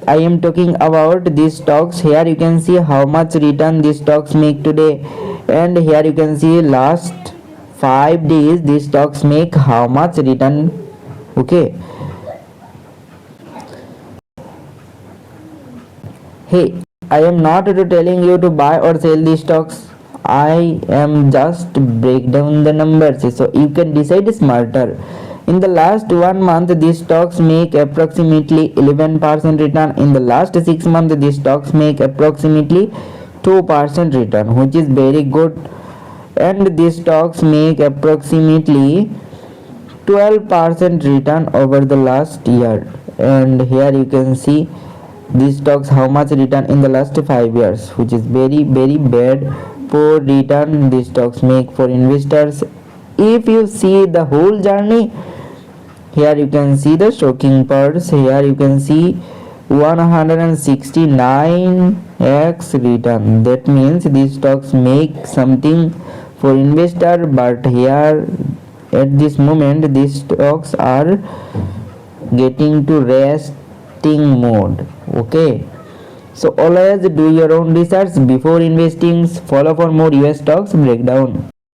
I am talking about these stocks. Here you can see how much return these stocks make today, and here you can see last 5 days these stocks make how much return. Okay. Hey, I am not telling you to buy or sell these stocks. I am just break down the numbers so you can decide smarter. In the last 1 month, these stocks make approximately 11% return. In the last 6 months, these stocks make approximately 2% return, which is very good. And these stocks make approximately 12% return over the last year. And here you can see these stocks how much return in the last 5 years, which is very bad, poor return these stocks make for investors. If you see the whole journey, here you can see the shocking parts. Here you can see 169x return. That means these stocks make something for investor, but here at this moment these stocks are getting to resting mode. Okay, so always do your own research before investing. Follow for more US stocks breakdown.